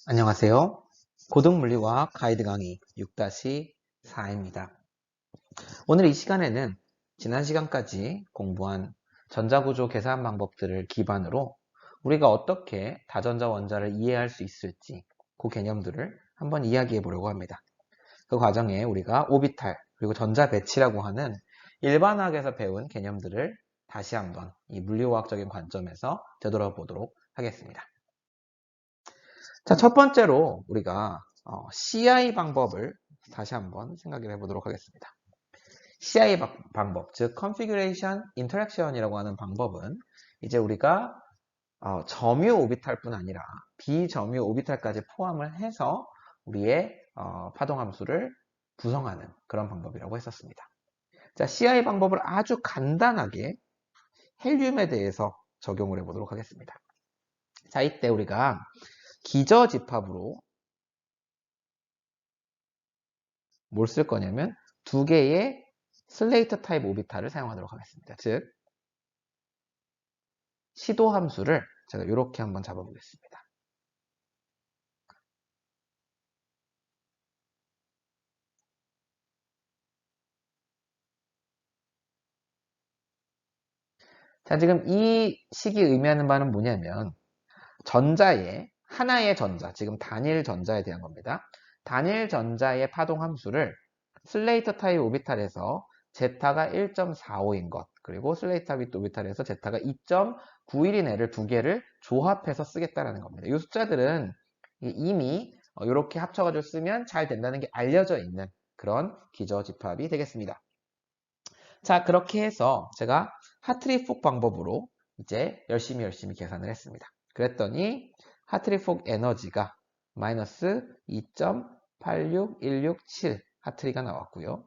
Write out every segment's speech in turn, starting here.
안녕하세요. 고등물리과학 가이드 강의 6-4입니다. 오늘 이 시간에는 지난 시간까지 공부한 전자구조 계산 방법들을 기반으로 우리가 어떻게 다전자 원자를 이해할 수 있을지 그 개념들을 한번 이야기해 보려고 합니다. 그 과정에 우리가 오비탈 그리고 전자 배치라고 하는 일반학에서 배운 개념들을 다시 한번 이 물리화학적인 관점에서 되돌아보도록 하겠습니다. 자, 첫 번째로 우리가 CI 방법을 다시 한번 생각을 해보도록 하겠습니다. CI 방법, 즉 Configuration Interaction이라고 하는 방법은 이제 우리가 점유 오비탈뿐 아니라 비점유 오비탈까지 포함을 해서 우리의 파동 함수를 구성하는 그런 방법이라고 했었습니다. 자, CI 방법을 아주 간단하게 헬륨에 대해서 적용을 해보도록 하겠습니다. 자, 이때 우리가 기저집합으로 뭘 쓸 거냐면 두 개의 슬레이트 타입 오비탈을 사용하도록 하겠습니다. 즉 시도 함수를 제가 이렇게 한번 잡아보겠습니다. 자, 지금 이 식이 의미하는 바는 뭐냐면 전자의 하나의 전자, 지금 단일 전자에 대한 겁니다. 단일 전자의 파동 함수를 슬레이트 타입 오비탈에서 제타가 1.45인 것, 그리고 슬레이트 타입 오비탈에서 제타가 2.91인 애를 두 개를 조합해서 쓰겠다는 겁니다. 이 숫자들은 이미 이렇게 합쳐가지고 쓰면 잘 된다는 게 알려져 있는 그런 기저집합이 되겠습니다. 자, 그렇게 해서 제가 하트리폭 방법으로 이제 열심히 계산을 했습니다. 그랬더니 하트리폭 에너지가 마이너스 2.86167 하트리가 나왔고요.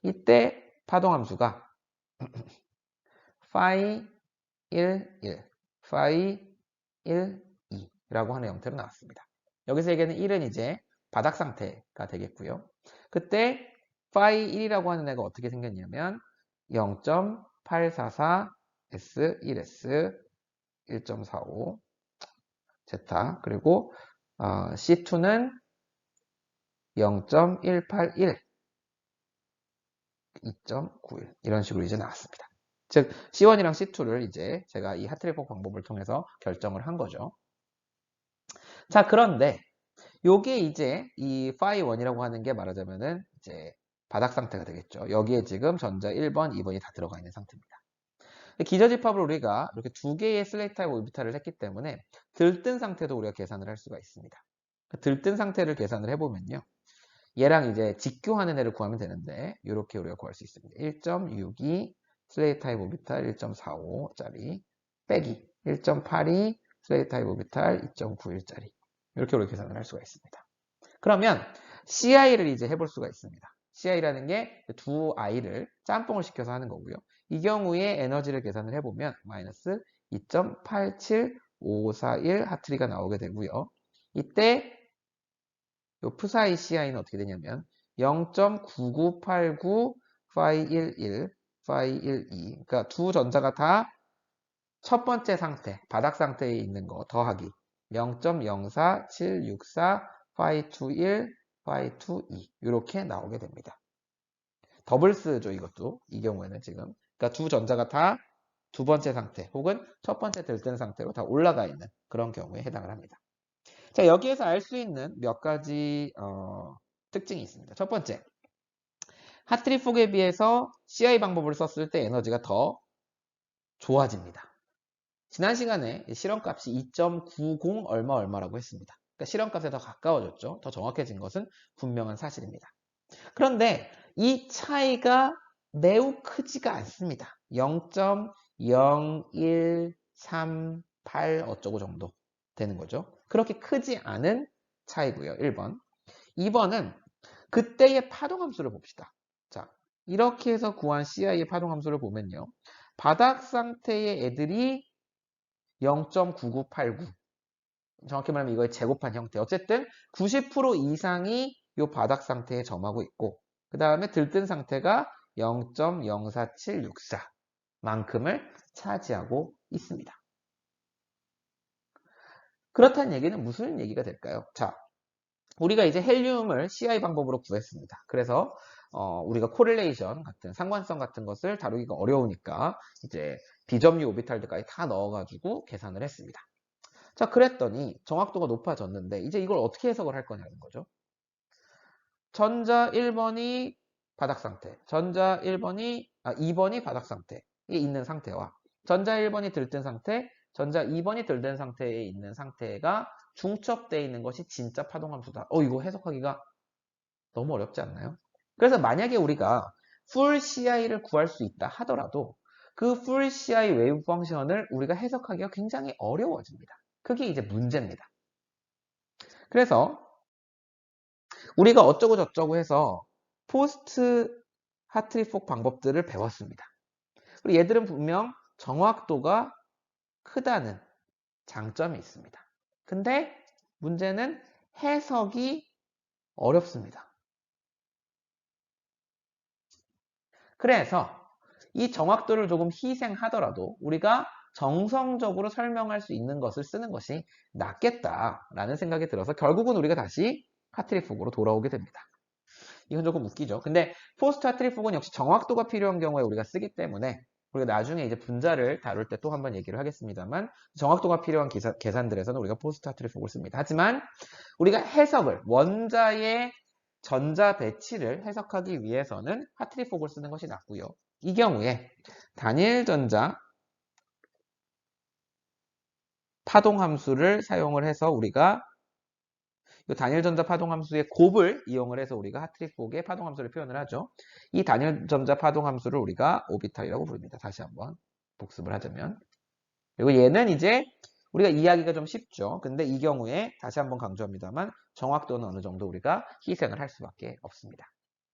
이때 파동함수가 phi 11, phi 12라고 하는 형태로 나왔습니다. 여기서 얘기하는 1은 이제 바닥 상태가 되겠고요. 그때 phi 1이라고 하는 애가 어떻게 생겼냐면 0.844S1S 1.45 제타 그리고 C2는 0.181 2.91 이런 식으로 이제 나왔습니다. 즉 C1이랑 C2를 이제 제가 이 하트리폭 방법을 통해서 결정을 한 거죠. 자, 그런데 요게 이제 이 phi1이라고 하는 게 말하자면은 이제 바닥 상태가 되겠죠. 여기에 지금 전자 1번, 2번이 다 들어가 있는 상태입니다. 기저집합을 우리가 이렇게 두 개의 슬레이트 타입 오비탈을 했기 때문에 들뜬 상태도 우리가 계산을 할 수가 있습니다. 들뜬 상태를 계산을 해보면요. 얘랑 이제 직교하는 애를 구하면 되는데 이렇게 우리가 구할 수 있습니다. 1.62 슬레이트 타입 오비탈 1.45짜리 빼기 1.82 슬레이트 타입 오비탈 2.91짜리 이렇게 우리가 계산을 할 수가 있습니다. 그러면 CI를 이제 해볼 수가 있습니다. CI라는 게 두 I를 짬뽕을 시켜서 하는 거고요. 이 경우에 에너지를 계산을 해보면 마이너스 2.87541 하트리가 나오게 되고요. 이때 요 푸사이 CI는 어떻게 되냐면 0.9989 파이 11, 파이 12 그러니까 두 전자가 다 첫 번째 상태, 바닥 상태에 있는 거 더하기 0.04764 파이 21, 파이 22 이렇게 나오게 됩니다. 더블스죠 이것도 이 경우에는 지금 그러니까 두 전자가 다 두 번째 상태 혹은 첫 번째 들뜬 상태로 다 올라가 있는 그런 경우에 해당을 합니다. 자, 여기에서 알 수 있는 몇 가지 특징이 있습니다. 첫 번째, 하트리폭에 비해서 CI 방법을 썼을 때 에너지가 더 좋아집니다. 지난 시간에 실험값이 2.90 얼마라고 했습니다. 그러니까 실험값에 더 가까워졌죠. 더 정확해진 것은 분명한 사실입니다. 그런데 이 차이가 매우 크지가 않습니다. 0.0138 어쩌고 정도 되는 거죠. 그렇게 크지 않은 차이고요. 1번. 2번은 그때의 파동함수를 봅시다. 자, 이렇게 해서 구한 CI의 파동함수를 보면요. 바닥 상태의 애들이 0.9989 정확히 말하면 이거의 제곱한 형태. 어쨌든 90% 이상이 이 바닥 상태에 점하고 있고 그 다음에 들뜬 상태가 0.04764 만큼을 차지하고 있습니다. 그렇다는 얘기는 무슨 얘기가 될까요? 자, 우리가 이제 헬륨을 CI 방법으로 구했습니다. 그래서 우리가 코릴레이션 같은 상관성 같은 것을 다루기가 어려우니까 이제 비점유 오비탈들까지 다 넣어가지고 계산을 했습니다. 자, 그랬더니 정확도가 높아졌는데 이제 이걸 어떻게 해석을 할 거냐는 거죠. 전자 1번이 바닥 상태, 전자 2번이 바닥 상태에 있는 상태와 전자 1번이 들뜬 상태, 전자 2번이 들뜬 상태에 있는 상태가 중첩되어 있는 것이 진짜 파동함수다. 이거 해석하기가 너무 어렵지 않나요? 그래서 만약에 우리가 풀 CI를 구할 수 있다 하더라도 그 풀 CI 웨이브 펑션을 우리가 해석하기가 굉장히 어려워집니다. 그게 이제 문제입니다. 그래서 우리가 어쩌고 저쩌고 해서 포스트 하트리폭 방법들을 배웠습니다. 그리고 얘들은 분명 정확도가 크다는 장점이 있습니다. 근데 문제는 해석이 어렵습니다. 그래서 이 정확도를 조금 희생하더라도 우리가 정성적으로 설명할 수 있는 것을 쓰는 것이 낫겠다라는 생각이 들어서 결국은 우리가 다시 하트리폭으로 돌아오게 됩니다. 이건 조금 웃기죠. 근데 포스트 하트리폭은 역시 정확도가 필요한 경우에 우리가 쓰기 때문에 우리가 나중에 이제 분자를 다룰 때 또 한번 얘기를 하겠습니다만 정확도가 필요한 계산들에서는 우리가 포스트 하트리폭을 씁니다. 하지만 우리가 해석을 원자의 전자 배치를 해석하기 위해서는 하트리폭을 쓰는 것이 낫고요. 이 경우에 단일 전자 파동함수를 사용을 해서 우리가 이 단일 전자 파동함수의 곱을 이용을 해서 우리가 하트리폭의 파동함수를 표현을 하죠. 이 단일 전자 파동함수를 우리가 오비탈이라고 부릅니다. 다시 한번 복습을 하자면. 그리고 얘는 이제 우리가 이해하기가 좀 쉽죠. 근데 이 경우에 다시 한번 강조합니다만 정확도는 어느 정도 우리가 희생을 할 수밖에 없습니다.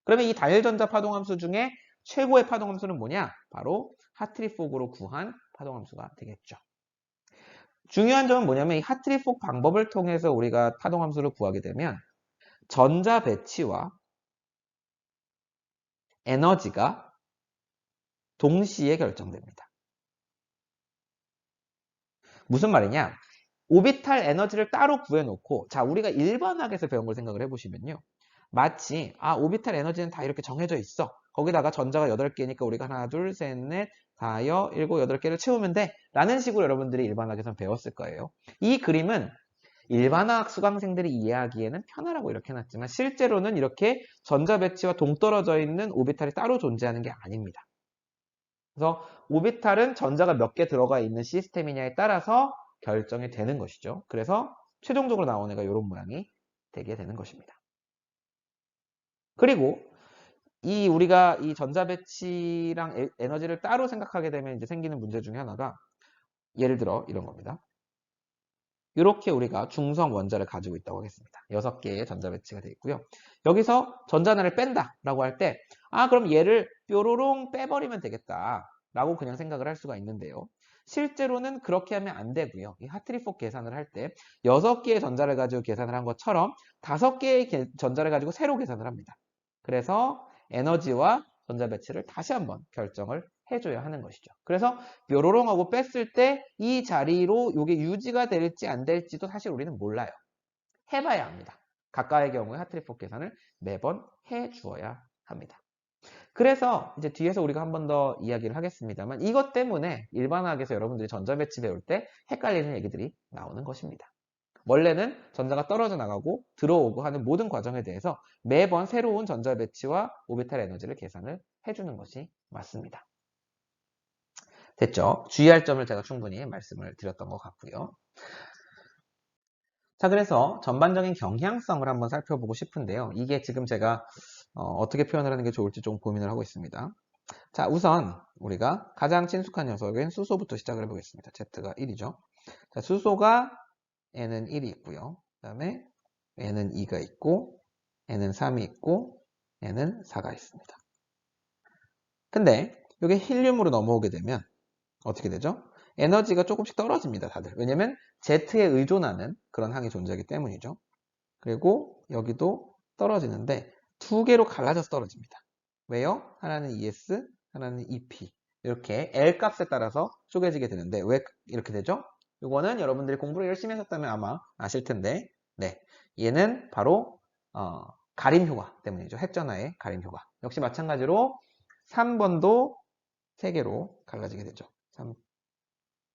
그러면 이 단일 전자 파동함수 중에 최고의 파동함수는 뭐냐? 바로 하트리폭으로 구한 파동함수가 되겠죠. 중요한 점은 뭐냐면 이 하트리폭 방법을 통해서 우리가 파동함수를 구하게 되면 전자 배치와 에너지가 동시에 결정됩니다. 무슨 말이냐? 오비탈 에너지를 따로 구해놓고 자 우리가 일반학에서 배운 걸 생각을 해보시면요. 마치 오비탈 에너지는 다 이렇게 정해져 있어. 거기다가 전자가 8개니까 우리가 하나, 둘, 셋, 넷, 다여, 일곱, 8개를 채우면 돼. 라는 식으로 여러분들이 일반학에서 배웠을 거예요. 이 그림은 일반학 수강생들이 이해하기에는 편하라고 이렇게 해놨지만 실제로는 이렇게 전자 배치와 동떨어져 있는 오비탈이 따로 존재하는 게 아닙니다. 그래서 오비탈은 전자가 몇 개 들어가 있는 시스템이냐에 따라서 결정이 되는 것이죠. 그래서 최종적으로 나온 애가 이런 모양이 되게 되는 것입니다. 그리고 우리가 이 전자 배치랑 에너지를 따로 생각하게 되면 이제 생기는 문제 중에 하나가 예를 들어 이런 겁니다. 이렇게 우리가 중성 원자를 가지고 있다고 하겠습니다. 6개의 전자 배치가 되어 있고요. 여기서 전자 하나를 뺀다라고 할 때 그럼 얘를 뾰로롱 빼버리면 되겠다라고 그냥 생각을 할 수가 있는데요. 실제로는 그렇게 하면 안 되고요. 이 하트리폭 계산을 할 때 6개의 전자를 가지고 계산을 한 것처럼 5개의 전자를 가지고 새로 계산을 합니다. 그래서 에너지와 전자 배치를 다시 한번 결정을 해줘야 하는 것이죠. 그래서 뾰로롱하고 뺐을 때 이 자리로 이게 유지가 될지 안 될지도 사실 우리는 몰라요. 해봐야 합니다. 각각의 경우에 하트리폭 계산을 매번 해주어야 합니다. 그래서 이제 뒤에서 우리가 한 번 더 이야기를 하겠습니다만 이것 때문에 일반학에서 여러분들이 전자배치 배울 때 헷갈리는 얘기들이 나오는 것입니다. 원래는 전자가 떨어져 나가고 들어오고 하는 모든 과정에 대해서 매번 새로운 전자 배치와 오비탈 에너지를 계산을 해주는 것이 맞습니다. 됐죠? 주의할 점을 제가 충분히 말씀을 드렸던 것 같고요. 자, 그래서 전반적인 경향성을 한번 살펴보고 싶은데요. 이게 지금 제가 어떻게 표현을 하는 게 좋을지 좀 고민을 하고 있습니다. 자, 우선 우리가 가장 친숙한 녀석인 수소부터 시작을 해보겠습니다. Z가 1이죠. 자, 수소가 N은 1이 있고요. 그 다음에 N은 2가 있고 N은 3이 있고 N은 4가 있습니다. 근데 이게 힐륨으로 넘어오게 되면 어떻게 되죠? 에너지가 조금씩 떨어집니다, 다들. 왜냐면 Z에 의존하는 그런 항이 존재하기 때문이죠. 그리고 여기도 떨어지는데 두 개로 갈라져서 떨어집니다. 왜요? 하나는 ES, 하나는 EP. 이렇게 L 값에 따라서 쪼개지게 되는데 왜 이렇게 되죠? 이거는 여러분들이 공부를 열심히 하셨다면 아마 아실 텐데, 네, 얘는 바로 가림 효과 때문이죠. 핵전화의 가림 효과. 역시 마찬가지로 3번도 3개로 갈라지게 되죠. 3,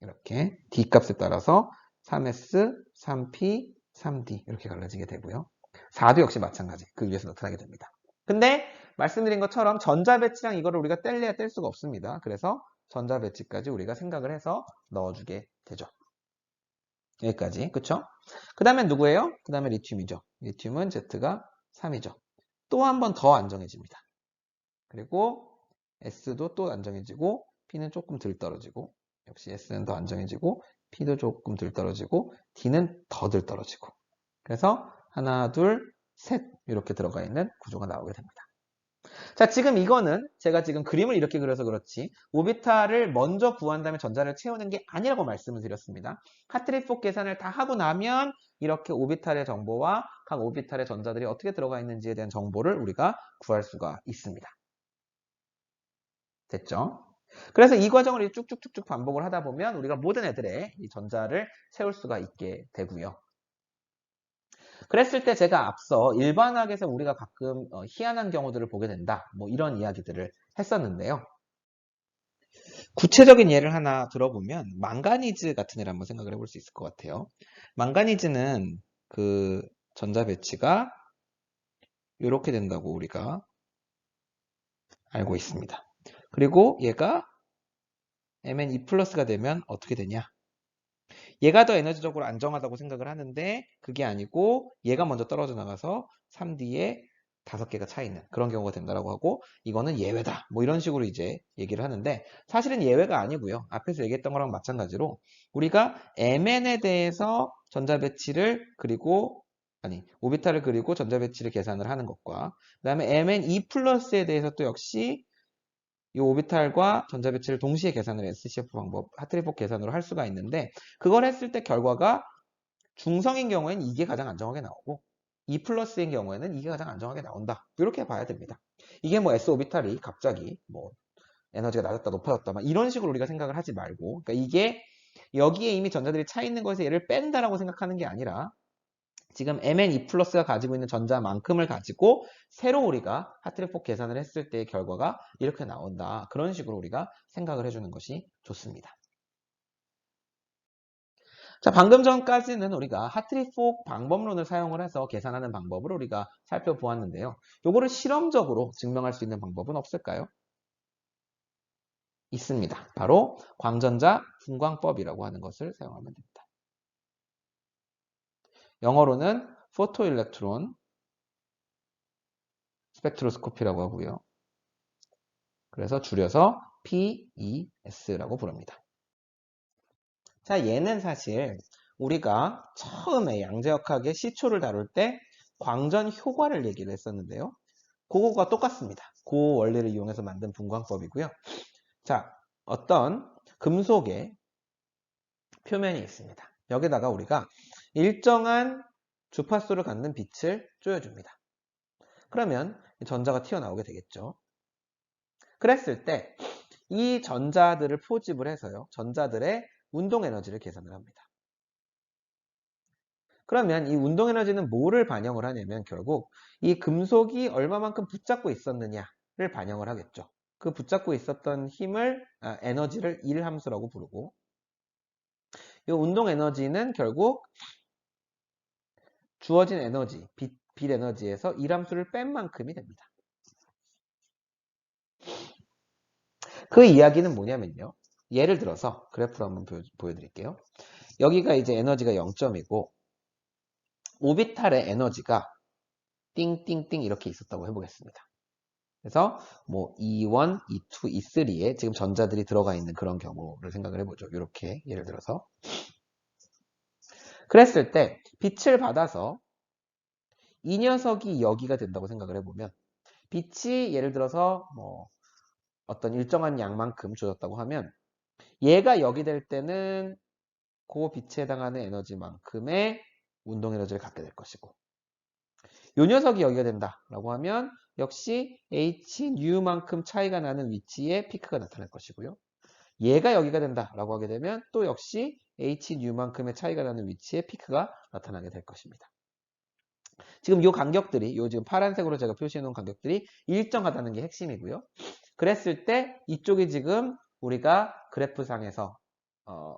이렇게 D 값에 따라서 3S, 3P, 3D 이렇게 갈라지게 되고요. 4도 역시 마찬가지. 그 위에서 나타나게 됩니다. 근데 말씀드린 것처럼 전자배치랑 이거를 우리가 뗄래야 뗄 수가 없습니다. 그래서 전자배치까지 우리가 생각을 해서 넣어주게 되죠. 여기까지. 그쵸? 그 다음에 누구예요? 그 다음에 리튬이죠. 리튬은 Z가 3이죠. 또 한 번 더 안정해집니다. 그리고 S도 또 안정해지고 P는 조금 덜 떨어지고 역시 S는 더 안정해지고 P도 조금 덜 떨어지고 D는 더 덜 떨어지고 그래서 하나, 둘, 셋 이렇게 들어가 있는 구조가 나오게 됩니다. 자, 지금 이거는 제가 지금 그림을 이렇게 그려서 그렇지 오비탈을 먼저 구한 다음에 전자를 채우는 게 아니라고 말씀을 드렸습니다. 하트리폭 계산을 다 하고 나면 이렇게 오비탈의 정보와 각 오비탈의 전자들이 어떻게 들어가 있는지에 대한 정보를 우리가 구할 수가 있습니다. 됐죠? 그래서 이 과정을 쭉쭉쭉쭉 반복을 하다 보면 우리가 모든 애들의 이 전자를 채울 수가 있게 되고요. 그랬을 때 제가 앞서 일반학에서 우리가 가끔 희한한 경우들을 보게 된다. 뭐 이런 이야기들을 했었는데요. 구체적인 예를 하나 들어보면 망가니즈 같은 애를 한번 생각을 해볼 수 있을 것 같아요. 망가니즈는 그 전자 배치가 이렇게 된다고 우리가 알고 있습니다. 그리고 얘가 Mn2 플러스가 되면 어떻게 되냐? 얘가 더 에너지적으로 안정하다고 생각을 하는데 그게 아니고 얘가 먼저 떨어져 나가서 3D에 5개가 차 있는 그런 경우가 된다라고 하고 이거는 예외다. 뭐 이런 식으로 이제 얘기를 하는데 사실은 예외가 아니고요. 앞에서 얘기했던 거랑 마찬가지로 우리가 Mn에 대해서 전자 배치를 그리고 오비탈을 그리고 전자 배치를 계산을 하는 것과 그다음에 Mn2 플러스에 대해서 또 역시 이 오비탈과 전자 배치를 동시에 계산을 SCF 방법, 하트리폭 계산으로 할 수가 있는데 그걸 했을 때 결과가 중성인 경우에는 이게 가장 안정하게 나오고 2 플러스인 경우에는 이게 가장 안정하게 나온다. 이렇게 봐야 됩니다. 이게 뭐 S 오비탈이 갑자기 뭐 에너지가 낮았다 높아졌다 막 이런 식으로 우리가 생각을 하지 말고 그러니까 이게 여기에 이미 전자들이 차 있는 것에서 얘를 뺀다라고 생각하는 게 아니라 지금 Mn2 플러스가 가지고 있는 전자만큼을 가지고 새로 우리가 하트리폭 계산을 했을 때의 결과가 이렇게 나온다. 그런 식으로 우리가 생각을 해주는 것이 좋습니다. 자, 방금 전까지는 우리가 하트리폭 방법론을 사용을 해서 계산하는 방법을 우리가 살펴보았는데요. 요거를 실험적으로 증명할 수 있는 방법은 없을까요? 있습니다. 바로 광전자 분광법이라고 하는 것을 사용하면 됩니다. 영어로는 포토일렉트론 스펙트로스코피라고 하고요. 그래서 줄여서 PES라고 부릅니다. 자, 얘는 사실 우리가 처음에 양자역학의 시초를 다룰 때 광전 효과를 얘기를 했었는데요. 그거가 똑같습니다. 그 원리를 이용해서 만든 분광법이고요. 자, 어떤 금속의 표면이 있습니다. 여기다가 우리가 일정한 주파수를 갖는 빛을 쪼여줍니다. 그러면 전자가 튀어나오게 되겠죠. 그랬을 때 이 전자들을 포집을 해서요. 전자들의 운동 에너지를 계산을 합니다. 그러면 이 운동 에너지는 뭐를 반영을 하냐면 결국 이 금속이 얼마만큼 붙잡고 있었느냐를 반영을 하겠죠. 그 붙잡고 있었던 에너지를 1함수라고 부르고 이 운동 에너지는 결국 주어진 에너지, 빛 에너지에서 1함수를 뺀 만큼이 됩니다. 그 이야기는 뭐냐면요. 예를 들어서 그래프로 한번 보여드릴게요. 여기가 이제 에너지가 0점이고 오비탈의 에너지가 띵띵띵 이렇게 있었다고 해보겠습니다. 그래서 뭐 E1, E2, E3에 지금 전자들이 들어가 있는 그런 경우를 생각을 해보죠. 이렇게 예를 들어서 그랬을 때 빛을 받아서 이 녀석이 여기가 된다고 생각을 해보면 빛이 예를 들어서 뭐 어떤 일정한 양만큼 주어졌다고 하면 얘가 여기 될 때는 그 빛에 해당하는 에너지만큼의 운동 에너지를 갖게 될 것이고 이 녀석이 여기가 된다라고 하면 역시 h nu만큼 차이가 나는 위치에 피크가 나타날 것이고요. 얘가 여기가 된다라고 하게 되면 또 역시 hν만큼의 차이가 나는 위치에 피크가 나타나게 될 것입니다. 지금 이 간격들이, 요 지금 파란색으로 제가 표시해 놓은 간격들이 일정하다는 게 핵심이고요. 그랬을 때 이쪽이 지금 우리가 그래프상에서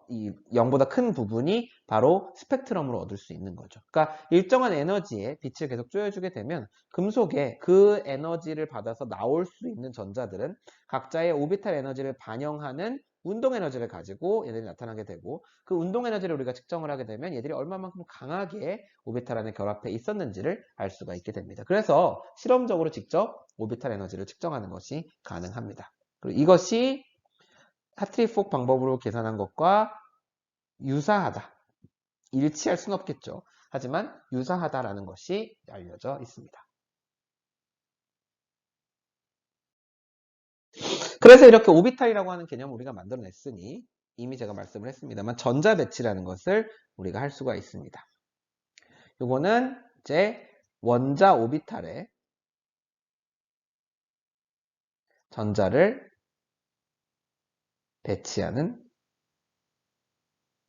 이 0보다 큰 부분이 바로 스펙트럼으로 얻을 수 있는 거죠. 그러니까 일정한 에너지에 빛을 계속 쪼여주게 되면 금속에 그 에너지를 받아서 나올 수 있는 전자들은 각자의 오비탈 에너지를 반영하는 운동 에너지를 가지고 얘들이 나타나게 되고, 그 운동 에너지를 우리가 측정을 하게 되면 얘들이 얼마만큼 강하게 오비탈 안에 결합해 있었는지를 알 수가 있게 됩니다. 그래서 실험적으로 직접 오비탈 에너지를 측정하는 것이 가능합니다. 그리고 이것이 하트리-폭 방법으로 계산한 것과 유사하다. 일치할 수는 없겠죠. 하지만 유사하다라는 것이 알려져 있습니다. 그래서 이렇게 오비탈이라고 하는 개념을 우리가 만들어냈으니 이미 제가 말씀을 했습니다만 전자 배치라는 것을 우리가 할 수가 있습니다. 요거는 이제 원자 오비탈에 전자를 배치하는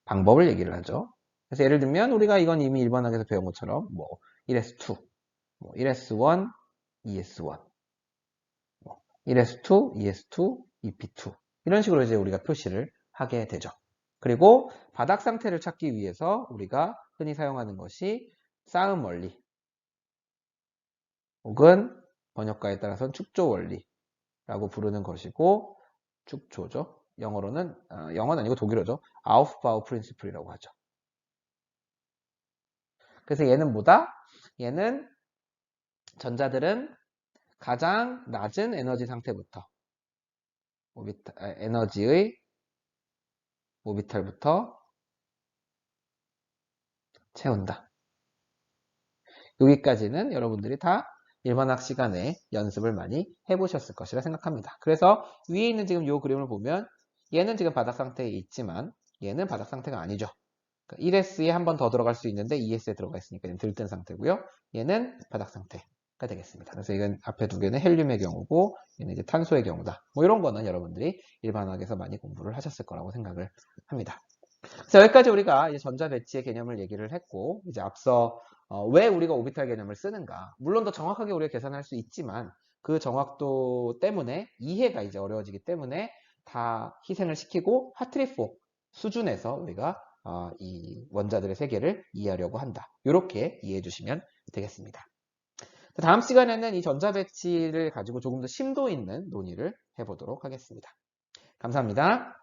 방법을 얘기를 하죠. 그래서 예를 들면 우리가 이건 이미 1번 학에서 배운 것처럼 뭐 1s2, 뭐 1s1, 2s1, 뭐 1s2, 2s2, 2p2 이런 식으로 이제 우리가 표시를 하게 되죠. 그리고 바닥 상태를 찾기 위해서 우리가 흔히 사용하는 것이 싸움 원리 혹은 번역가에 따라서는 축조 원리라고 부르는 것이고, 축조죠. 영어로는 영어는 아니고 독일어죠. 아우프바우 프린시플이라고 하죠. 그래서 얘는 뭐다? 얘는 전자들은 가장 낮은 에너지 상태부터 에너지의 오비탈부터 채운다. 여기까지는 여러분들이 다 일반학 시간에 연습을 많이 해보셨을 것이라 생각합니다. 그래서 위에 있는 지금 이 그림을 보면 얘는 지금 바닥 상태에 있지만 얘는 바닥 상태가 아니죠. 그러니까 1S에 한 번 더 들어갈 수 있는데 2S에 들어가 있으니까 얘는 들뜬 상태고요. 얘는 바닥 상태가 되겠습니다. 그래서 이건 앞에 두 개는 헬륨의 경우고 얘는 이제 탄소의 경우다. 뭐 이런 거는 여러분들이 일반학에서 많이 공부를 하셨을 거라고 생각을 합니다. 그래서 여기까지 우리가 이제 전자 배치의 개념을 얘기를 했고, 이제 앞서 왜 우리가 오비탈 개념을 쓰는가. 물론 더 정확하게 우리가 계산할 수 있지만 그 정확도 때문에 이해가 이제 어려워지기 때문에 다 희생을 시키고 하트리-폭 수준에서 우리가 이 원자들의 세계를 이해하려고 한다. 이렇게 이해해 주시면 되겠습니다. 다음 시간에는 이 전자 배치를 가지고 조금 더 심도 있는 논의를 해보도록 하겠습니다. 감사합니다.